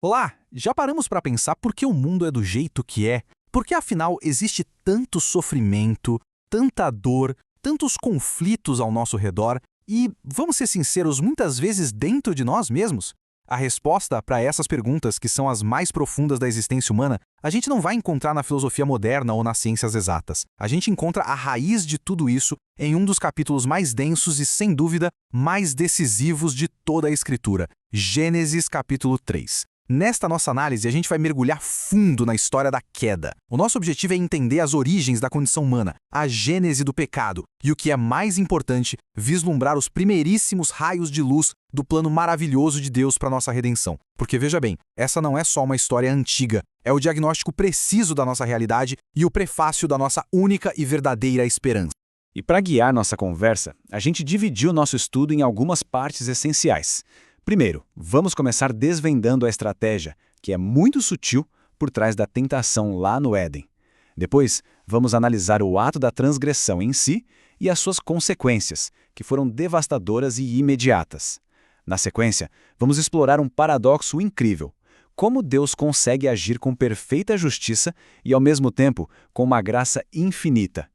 Olá, já paramos para pensar por que o mundo é do jeito que é? Por que afinal existe tanto sofrimento, tanta dor, tantos conflitos ao nosso redor e, vamos ser sinceros, muitas vezes dentro de nós mesmos? A resposta para essas perguntas, que são as mais profundas da existência humana, a gente não vai encontrar na filosofia moderna ou nas ciências exatas. A gente encontra a raiz de tudo isso em um dos capítulos mais densos e, sem dúvida, mais decisivos de toda a Escritura, Gênesis capítulo 3. Nesta nossa análise, a gente vai mergulhar fundo na história da queda. O nosso objetivo é entender as origens da condição humana, a gênese do pecado e, o que é mais importante, vislumbrar os primeiríssimos raios de luz do plano maravilhoso de Deus para nossa redenção. Porque, veja bem, essa não é só uma história antiga, é o diagnóstico preciso da nossa realidade e o prefácio da nossa única e verdadeira esperança. E para guiar nossa conversa, a gente dividiu nosso estudo em algumas partes essenciais. Primeiro, vamos começar desvendando a estratégia, que é muito sutil, por trás da tentação lá no Éden. Depois, vamos analisar o ato da transgressão em si e as suas consequências, que foram devastadoras e imediatas. Na sequência, vamos explorar um paradoxo incrível: como Deus consegue agir com perfeita justiça e, ao mesmo tempo, com uma graça infinita.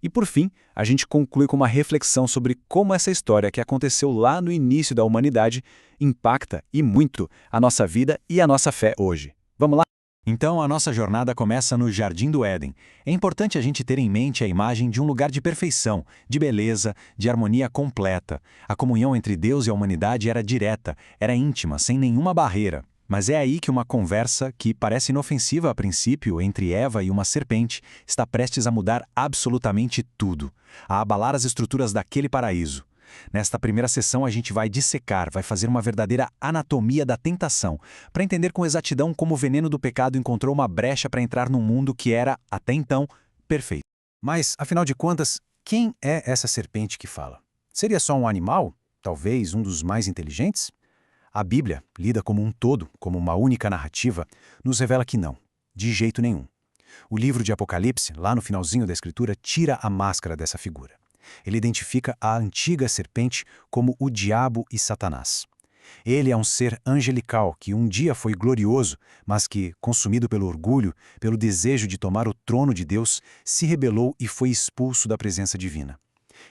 E, por fim, a gente conclui com uma reflexão sobre como essa história que aconteceu lá no início da humanidade impacta, e muito, a nossa vida e a nossa fé hoje. Vamos lá? Então, a nossa jornada começa no Jardim do Éden. É importante a gente ter em mente a imagem de um lugar de perfeição, de beleza, de harmonia completa. A comunhão entre Deus e a humanidade era direta, era íntima, sem nenhuma barreira. Mas é aí que uma conversa, que parece inofensiva a princípio, entre Eva e uma serpente, está prestes a mudar absolutamente tudo, a abalar as estruturas daquele paraíso. Nesta primeira sessão a gente vai dissecar, vai fazer uma verdadeira anatomia da tentação, para entender com exatidão como o veneno do pecado encontrou uma brecha para entrar num mundo que era, até então, perfeito. Mas, afinal de contas, quem é essa serpente que fala? Seria só um animal? Talvez um dos mais inteligentes? A Bíblia, lida como um todo, como uma única narrativa, nos revela que não, de jeito nenhum. O livro de Apocalipse, lá no finalzinho da Escritura, tira a máscara dessa figura. Ele identifica a antiga serpente como o diabo e Satanás. Ele é um ser angelical que um dia foi glorioso, mas que, consumido pelo orgulho, pelo desejo de tomar o trono de Deus, se rebelou e foi expulso da presença divina.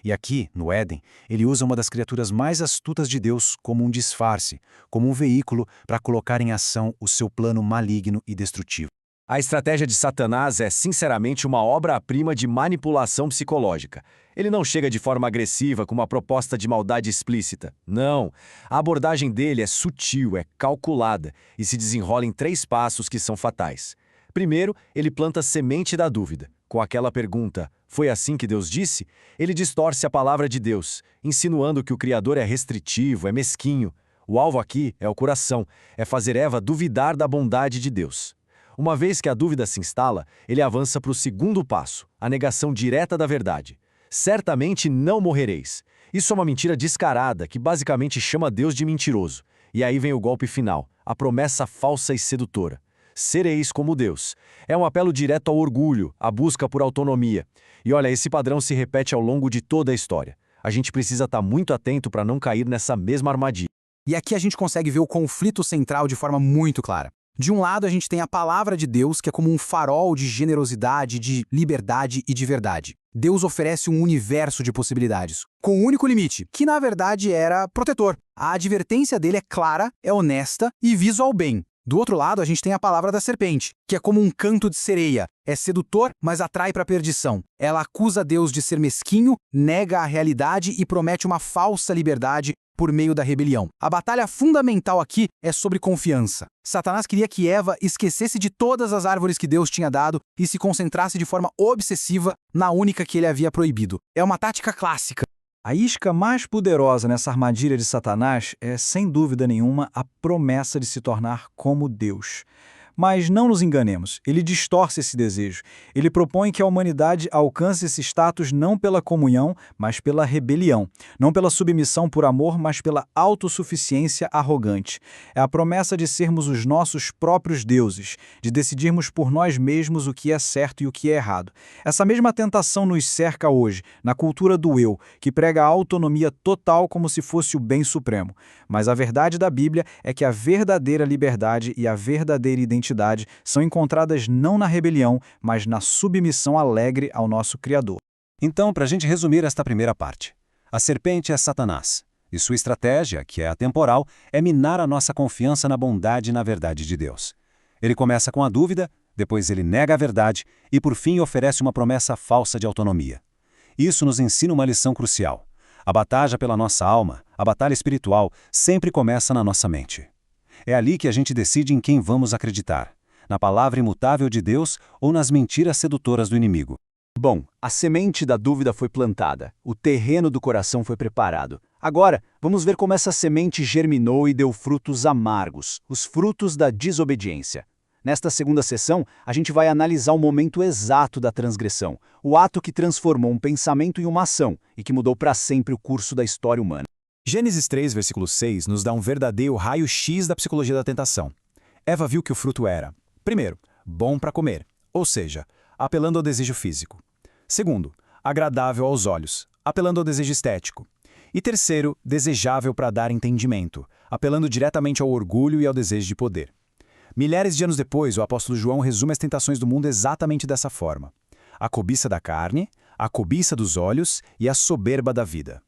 E aqui, no Éden, ele usa uma das criaturas mais astutas de Deus como um disfarce, como um veículo para colocar em ação o seu plano maligno e destrutivo. A estratégia de Satanás é, sinceramente, uma obra-prima de manipulação psicológica. Ele não chega de forma agressiva com uma proposta de maldade explícita. Não. A abordagem dele é sutil, é calculada e se desenrola em 3 passos que são fatais. Primeiro, ele planta a semente da dúvida. Com aquela pergunta, foi assim que Deus disse? Ele distorce a palavra de Deus, insinuando que o Criador é restritivo, é mesquinho. O alvo aqui é o coração, é fazer Eva duvidar da bondade de Deus. Uma vez que a dúvida se instala, ele avança para o segundo passo, a negação direta da verdade. Certamente não morrereis. Isso é uma mentira descarada que basicamente chama Deus de mentiroso. E aí vem o golpe final, a promessa falsa e sedutora. Sereis como Deus. É um apelo direto ao orgulho, à busca por autonomia. E olha, esse padrão se repete ao longo de toda a história. A gente precisa estar muito atento para não cair nessa mesma armadilha. E aqui a gente consegue ver o conflito central de forma muito clara. De um lado, a gente tem a palavra de Deus, que é como um farol de generosidade, de liberdade e de verdade. Deus oferece um universo de possibilidades, com um único limite, que na verdade era protetor. A advertência dele é clara, é honesta e visa ao bem. Do outro lado, a gente tem a palavra da serpente, que é como um canto de sereia. É sedutor, mas atrai para a perdição. Ela acusa Deus de ser mesquinho, nega a realidade e promete uma falsa liberdade por meio da rebelião. A batalha fundamental aqui é sobre confiança. Satanás queria que Eva esquecesse de todas as árvores que Deus tinha dado e se concentrasse de forma obsessiva na única que ele havia proibido. É uma tática clássica. A isca mais poderosa nessa armadilha de Satanás é, sem dúvida nenhuma, a promessa de se tornar como Deus. Mas não nos enganemos, ele distorce esse desejo. Ele propõe que a humanidade alcance esse status não pela comunhão, mas pela rebelião. Não pela submissão por amor, mas pela autossuficiência arrogante. É a promessa de sermos os nossos próprios deuses, de decidirmos por nós mesmos o que é certo e o que é errado. Essa mesma tentação nos cerca hoje, na cultura do eu, que prega a autonomia total como se fosse o bem supremo. Mas a verdade da Bíblia é que a verdadeira liberdade e a verdadeira identidade são encontradas não na rebelião, mas na submissão alegre ao nosso Criador. Então, para a gente resumir esta primeira parte, a serpente é Satanás, e sua estratégia, que é atemporal, é minar a nossa confiança na bondade e na verdade de Deus. Ele começa com a dúvida, depois ele nega a verdade e, por fim, oferece uma promessa falsa de autonomia. Isso nos ensina uma lição crucial. A batalha pela nossa alma, a batalha espiritual, sempre começa na nossa mente. É ali que a gente decide em quem vamos acreditar, na palavra imutável de Deus ou nas mentiras sedutoras do inimigo. Bom, a semente da dúvida foi plantada, o terreno do coração foi preparado. Agora, vamos ver como essa semente germinou e deu frutos amargos, os frutos da desobediência. Nesta segunda sessão, a gente vai analisar o momento exato da transgressão, o ato que transformou um pensamento em uma ação e que mudou para sempre o curso da história humana. Gênesis 3, versículo 6, nos dá um verdadeiro raio-x da psicologia da tentação. Eva viu que o fruto era, primeiro, bom para comer, ou seja, apelando ao desejo físico. Segundo, agradável aos olhos, apelando ao desejo estético. E terceiro, desejável para dar entendimento, apelando diretamente ao orgulho e ao desejo de poder. Milhares de anos depois, o apóstolo João resume as tentações do mundo exatamente dessa forma: a cobiça da carne, a cobiça dos olhos e a soberba da vida.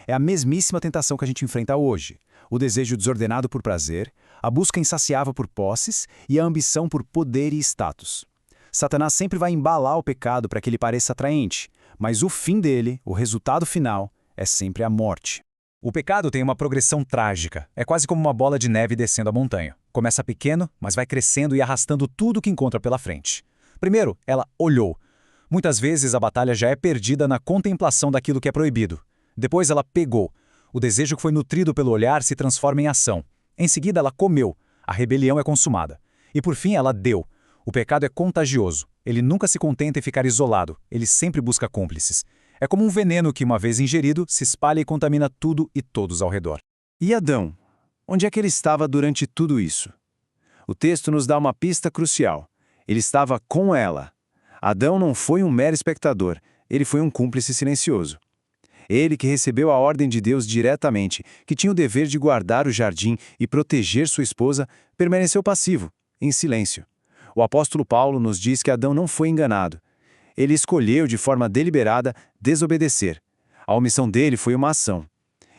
É a mesmíssima tentação que a gente enfrenta hoje: o desejo desordenado por prazer, a busca insaciável por posses e a ambição por poder e status. Satanás sempre vai embalar o pecado para que ele pareça atraente, mas o fim dele, o resultado final, é sempre a morte. O pecado tem uma progressão trágica. É quase como uma bola de neve descendo a montanha. Começa pequeno, mas vai crescendo e arrastando tudo que encontra pela frente. Primeiro, ela olhou. Muitas vezes a batalha já é perdida na contemplação daquilo que é proibido. Depois ela pegou. O desejo que foi nutrido pelo olhar se transforma em ação. Em seguida ela comeu. A rebelião é consumada. E por fim ela deu. O pecado é contagioso. Ele nunca se contenta em ficar isolado. Ele sempre busca cúmplices. É como um veneno que, uma vez ingerido, se espalha e contamina tudo e todos ao redor. E Adão? Onde é que ele estava durante tudo isso? O texto nos dá uma pista crucial. Ele estava com ela. Adão não foi um mero espectador, ele foi um cúmplice silencioso. Ele que recebeu a ordem de Deus diretamente, que tinha o dever de guardar o jardim e proteger sua esposa, permaneceu passivo, em silêncio. O apóstolo Paulo nos diz que Adão não foi enganado. Ele escolheu de forma deliberada desobedecer. A omissão dele foi uma ação.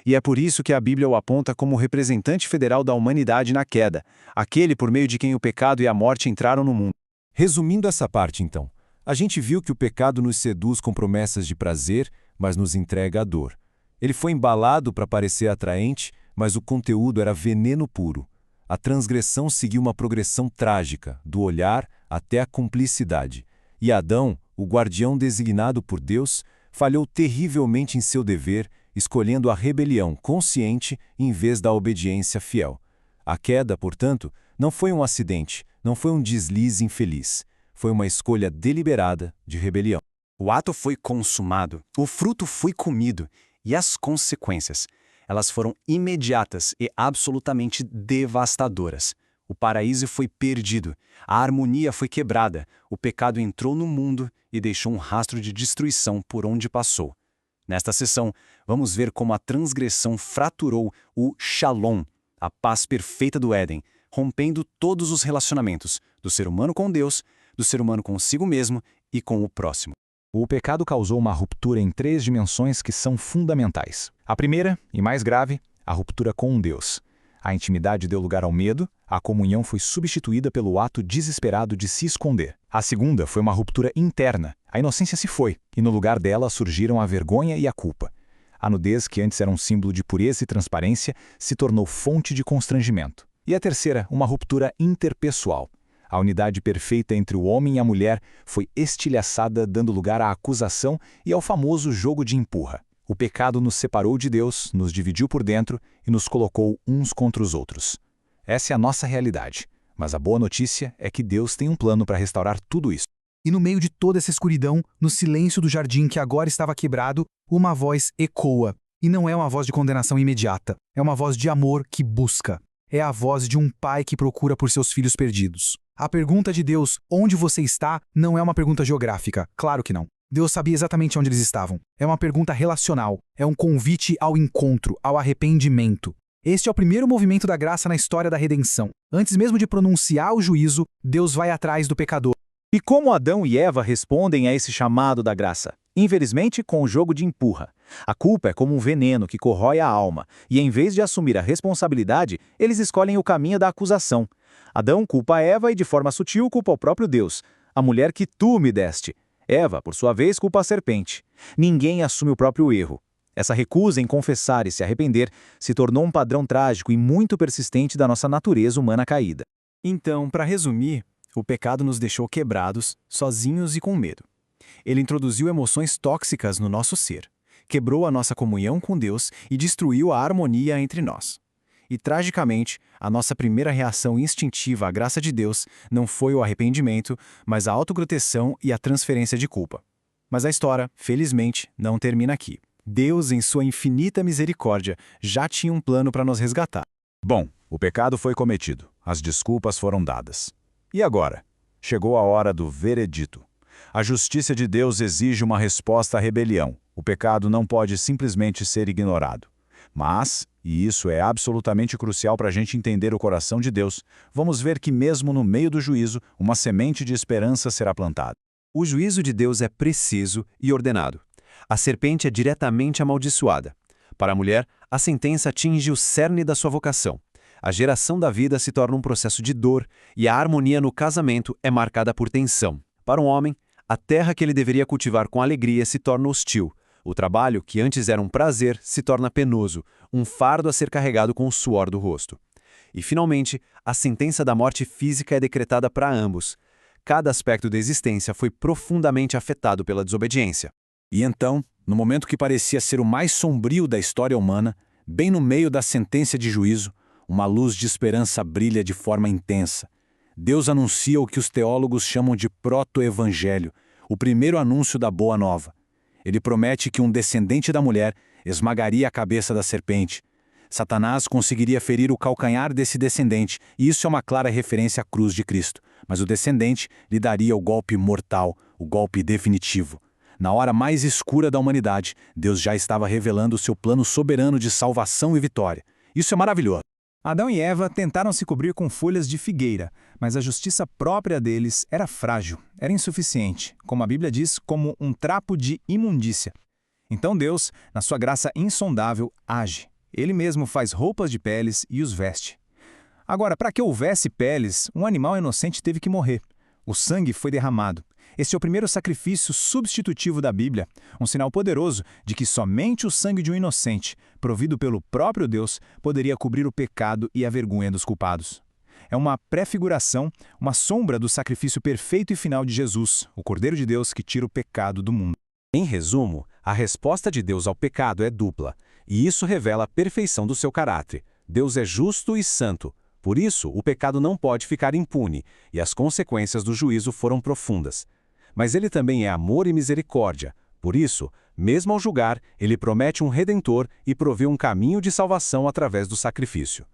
E é por isso que a Bíblia o aponta como o representante federal da humanidade na queda, aquele por meio de quem o pecado e a morte entraram no mundo. Resumindo essa parte, então, a gente viu que o pecado nos seduz com promessas de prazer, mas nos entrega a dor. Ele foi embalado para parecer atraente, mas o conteúdo era veneno puro. A transgressão seguiu uma progressão trágica, do olhar até a cumplicidade. E Adão, o guardião designado por Deus, falhou terrivelmente em seu dever, escolhendo a rebelião consciente em vez da obediência fiel. A queda, portanto, não foi um acidente, não foi um deslize infeliz. Foi uma escolha deliberada de rebelião. O ato foi consumado, o fruto foi comido, e as consequências, elas foram imediatas e absolutamente devastadoras. O paraíso foi perdido, a harmonia foi quebrada, o pecado entrou no mundo e deixou um rastro de destruição por onde passou. Nesta sessão, vamos ver como a transgressão fraturou o Shalom, a paz perfeita do Éden, rompendo todos os relacionamentos do ser humano com Deus, do ser humano consigo mesmo e com o próximo. O pecado causou uma ruptura em 3 dimensões que são fundamentais. A primeira, e mais grave, a ruptura com Deus. A intimidade deu lugar ao medo, a comunhão foi substituída pelo ato desesperado de se esconder. A segunda foi uma ruptura interna. A inocência se foi, e no lugar dela surgiram a vergonha e a culpa. A nudez, que antes era um símbolo de pureza e transparência, se tornou fonte de constrangimento. E a terceira, uma ruptura interpessoal. A unidade perfeita entre o homem e a mulher foi estilhaçada, dando lugar à acusação e ao famoso jogo de empurra. O pecado nos separou de Deus, nos dividiu por dentro e nos colocou uns contra os outros. Essa é a nossa realidade. Mas a boa notícia é que Deus tem um plano para restaurar tudo isso. E no meio de toda essa escuridão, no silêncio do jardim que agora estava quebrado, uma voz ecoa. E não é uma voz de condenação imediata, é uma voz de amor que busca. É a voz de um pai que procura por seus filhos perdidos. A pergunta de Deus, onde você está, não é uma pergunta geográfica, claro que não. Deus sabia exatamente onde eles estavam. É uma pergunta relacional, é um convite ao encontro, ao arrependimento. Este é o primeiro movimento da graça na história da redenção. Antes mesmo de pronunciar o juízo, Deus vai atrás do pecador. E como Adão e Eva respondem a esse chamado da graça? Infelizmente, com o jogo de empurra. A culpa é como um veneno que corrói a alma, e em vez de assumir a responsabilidade, eles escolhem o caminho da acusação. Adão culpa a Eva e, de forma sutil, culpa o próprio Deus, a mulher que tu me deste. Eva, por sua vez, culpa a serpente. Ninguém assume o próprio erro. Essa recusa em confessar e se arrepender se tornou um padrão trágico e muito persistente da nossa natureza humana caída. Então, para resumir, o pecado nos deixou quebrados, sozinhos e com medo. Ele introduziu emoções tóxicas no nosso ser, quebrou a nossa comunhão com Deus e destruiu a harmonia entre nós. E, tragicamente, a nossa primeira reação instintiva à graça de Deus não foi o arrependimento, mas a autoproteção e a transferência de culpa. Mas a história, felizmente, não termina aqui. Deus, em sua infinita misericórdia, já tinha um plano para nos resgatar. Bom, o pecado foi cometido, as desculpas foram dadas. E agora? Chegou a hora do veredito. A justiça de Deus exige uma resposta à rebelião. O pecado não pode simplesmente ser ignorado. Mas, e isso é absolutamente crucial para a gente entender o coração de Deus, vamos ver que mesmo no meio do juízo, uma semente de esperança será plantada. O juízo de Deus é preciso e ordenado. A serpente é diretamente amaldiçoada. Para a mulher, a sentença atinge o cerne da sua vocação. A geração da vida se torna um processo de dor e a harmonia no casamento é marcada por tensão. Para um homem, a terra que ele deveria cultivar com alegria se torna hostil. O trabalho, que antes era um prazer, se torna penoso, um fardo a ser carregado com o suor do rosto. E, finalmente, a sentença da morte física é decretada para ambos. Cada aspecto da existência foi profundamente afetado pela desobediência. E então, no momento que parecia ser o mais sombrio da história humana, bem no meio da sentença de juízo, uma luz de esperança brilha de forma intensa. Deus anuncia o que os teólogos chamam de proto-evangelho, o primeiro anúncio da Boa Nova. Ele promete que um descendente da mulher esmagaria a cabeça da serpente. Satanás conseguiria ferir o calcanhar desse descendente, e isso é uma clara referência à cruz de Cristo. Mas o descendente lhe daria o golpe mortal, o golpe definitivo. Na hora mais escura da humanidade, Deus já estava revelando o seu plano soberano de salvação e vitória. Isso é maravilhoso. Adão e Eva tentaram se cobrir com folhas de figueira, mas a justiça própria deles era frágil, era insuficiente, como a Bíblia diz, como um trapo de imundícia. Então Deus, na sua graça insondável, age. Ele mesmo faz roupas de peles e os veste. Agora, para que houvesse peles, um animal inocente teve que morrer. O sangue foi derramado. Este é o primeiro sacrifício substitutivo da Bíblia, um sinal poderoso de que somente o sangue de um inocente, provido pelo próprio Deus, poderia cobrir o pecado e a vergonha dos culpados. É uma prefiguração, uma sombra do sacrifício perfeito e final de Jesus, o Cordeiro de Deus que tira o pecado do mundo. Em resumo, a resposta de Deus ao pecado é dupla, e isso revela a perfeição do seu caráter. Deus é justo e santo. Por isso, o pecado não pode ficar impune, e as consequências do juízo foram profundas. Mas ele também é amor e misericórdia. Por isso, mesmo ao julgar, ele promete um redentor e provê um caminho de salvação através do sacrifício.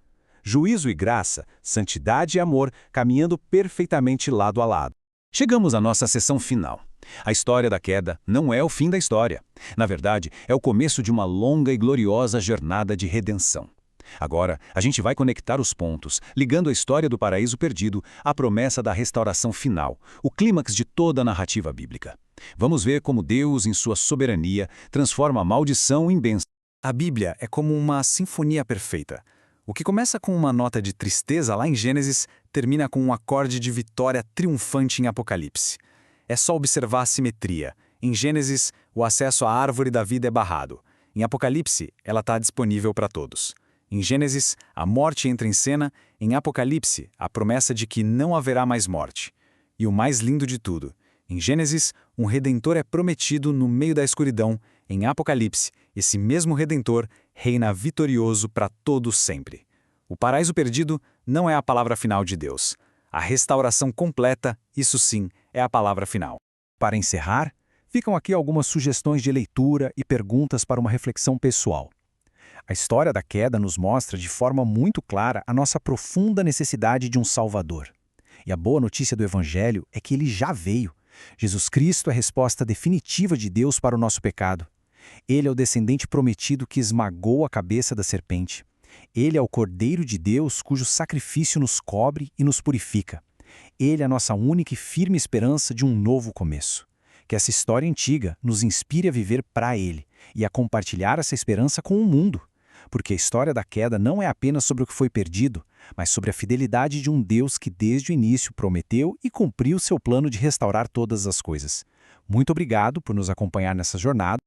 Juízo e graça, santidade e amor caminhando perfeitamente lado a lado. Chegamos à nossa sessão final. A história da queda não é o fim da história. Na verdade, é o começo de uma longa e gloriosa jornada de redenção. Agora, a gente vai conectar os pontos, ligando a história do paraíso perdido à promessa da restauração final, o clímax de toda a narrativa bíblica. Vamos ver como Deus, em sua soberania, transforma a maldição em bênção. A Bíblia é como uma sinfonia perfeita. O que começa com uma nota de tristeza lá em Gênesis, termina com um acorde de vitória triunfante em Apocalipse. É só observar a simetria. Em Gênesis, o acesso à árvore da vida é barrado. Em Apocalipse, ela está disponível para todos. Em Gênesis, a morte entra em cena, em Apocalipse, a promessa de que não haverá mais morte. E o mais lindo de tudo, em Gênesis, um Redentor é prometido no meio da escuridão, em Apocalipse, esse mesmo Redentor reina vitorioso para todos sempre. O paraíso perdido não é a palavra final de Deus. A restauração completa, isso sim, é a palavra final. Para encerrar, ficam aqui algumas sugestões de leitura e perguntas para uma reflexão pessoal. A história da queda nos mostra de forma muito clara a nossa profunda necessidade de um Salvador. E a boa notícia do Evangelho é que ele já veio. Jesus Cristo é a resposta definitiva de Deus para o nosso pecado. Ele é o descendente prometido que esmagou a cabeça da serpente. Ele é o Cordeiro de Deus cujo sacrifício nos cobre e nos purifica. Ele é a nossa única e firme esperança de um novo começo. Que essa história antiga nos inspire a viver para Ele e a compartilhar essa esperança com o mundo. Porque a história da queda não é apenas sobre o que foi perdido, mas sobre a fidelidade de um Deus que desde o início prometeu e cumpriu seu plano de restaurar todas as coisas. Muito obrigado por nos acompanhar nessa jornada.